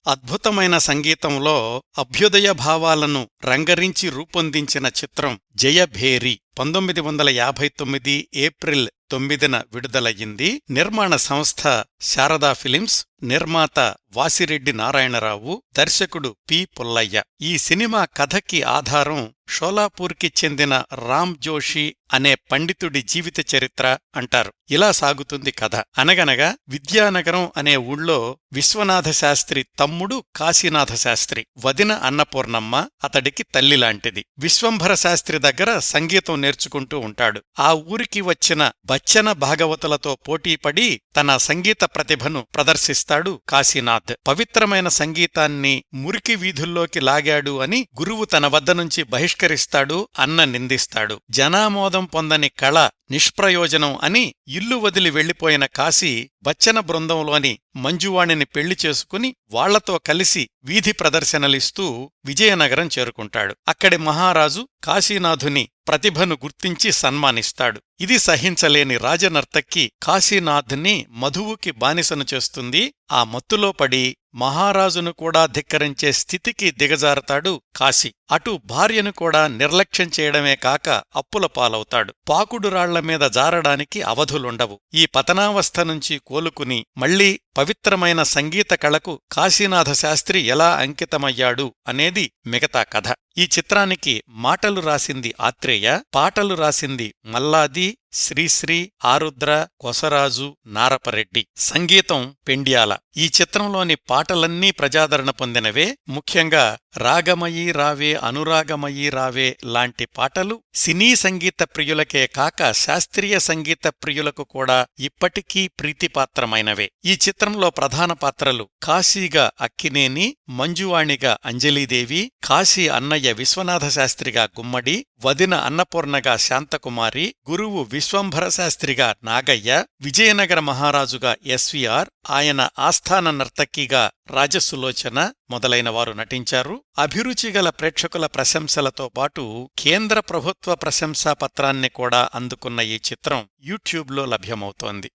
అద్భుతమైన సంగీతంలో అభ్యుదయ భావాలను రంగరించి రూపొందించిన చిత్రం జయభేరి 1959 ఏప్రిల్ 9న విడుదలయ్యింది. నిర్మాణ సంస్థ శారదా ఫిలిమ్స్, నిర్మాత వాసిరెడ్డి నారాయణరావు, దర్శకుడు పి. పుల్లయ్య. ఈ సినిమా కథకి ఆధారం షోలాపూర్కి చెందిన రామ్ జోషి అనే పండితుడి జీవిత చరిత్ర అంటారు. ఇలా సాగుతుంది కథ. అనగనగా విద్యానగరం అనే ఊళ్ళో విశ్వనాథశాస్త్రి తమ్ముడు కాశీనాథశాస్త్రి, వదిన అన్నపూర్ణమ్మ అతడికి తల్లిలాంటిది. విశ్వంభరశాస్త్రి దగ్గర సంగీతం నేర్చుకుంటూ ఉంటాడు. ఆ ఊరికి వచ్చిన బచ్చన భాగవతులతో పోటీపడి తన సంగీత ప్రతిభను ప్రదర్శిస్తాడు కాశీనాథ్. పవిత్రమైన సంగీతాన్ని మురికి వీధుల్లోకి లాగాడు అని గురువు తన వద్ద నుంచి బహిష్కరిస్తాడు, అన్న నిందిస్తాడు. జనామోదం పొందని కళ నిష్ప్రయోజనం అని ఇల్లు వదిలి వెళ్లిపోయిన కాశీ బచ్చన బృందంలోని మంజువాణిని పెళ్లి చేసుకుని వాళ్లతో కలిసి వీధి ప్రదర్శనలిస్తూ విజయనగరం చేరుకుంటాడు. అక్కడి మహారాజు కాశీనాథుని ప్రతిభను గుర్తించి సన్మానిస్తాడు. ఇది సహించలేని రాజనర్తకి కాశీనాథ్ని మధువుకి బానిసను చేస్తుంది. ఆ మత్తులో పడి మహారాజును కూడా ధిక్కరించే స్థితికి దిగజారతాడు కాశీ. అటు భార్యను కూడా నిర్లక్ష్యం చేయడమే కాక అప్పుల పాలవుతాడు. పాకుడురాళ్ల మీద జారడానికి అవధులుండవు. ఈ పతనావస్థ నుంచి కోలుకుని మళ్లీ పవిత్రమైన సంగీత కళకు కాశీనాథ శాస్త్రి ఎలా అంకితమయ్యాడు అనేది మిగతా కథ. ఈ చిత్రానికి మాటలు రాసింది ఆత్రేయ, పాటలు రాసింది మల్లాది, శ్రీశ్రీ, ఆరుద్ర, కొసరాజు, నారపరెడ్డి. సంగీతం పెండ్యాల. ఈ చిత్రంలోని పాటలన్నీ ప్రజాదరణ పొందినవే. ముఖ్యంగా రాగమయీ రావే, అనురాగమయీ రావే లాంటి పాటలు సినీ సంగీత ప్రియులకే కాక శాస్త్రీయ సంగీత ప్రియులకు కూడా ఇప్పటికీ ప్రీతిపాత్రమైనవే. ఈ చిత్రంలో ప్రధాన పాత్రలు కాశీగా అక్కినేని, మంజువాణిగా అంజలీదేవి, కాశీ అన్నయ్య విశ్వనాథశాస్త్రిగా గుమ్మడి, వదిన అన్నపూర్ణగా శాంతకుమారి, గురువు విశ్వంభరశాస్త్రిగా నాగయ్య, విజయనగర మహారాజుగా ఎస్వీఆర్, ఆయన ఆస్థాన నర్తకిగా రాజసులోచన మొదలైనవారు నటించారు. అభిరుచిగల ప్రేక్షకుల ప్రశంసలతో పాటు కేంద్ర ప్రభుత్వ ప్రశంసాపత్రాన్ని కూడా అందుకున్న ఈ చిత్రం యూట్యూబ్లో లభ్యమవుతోంది.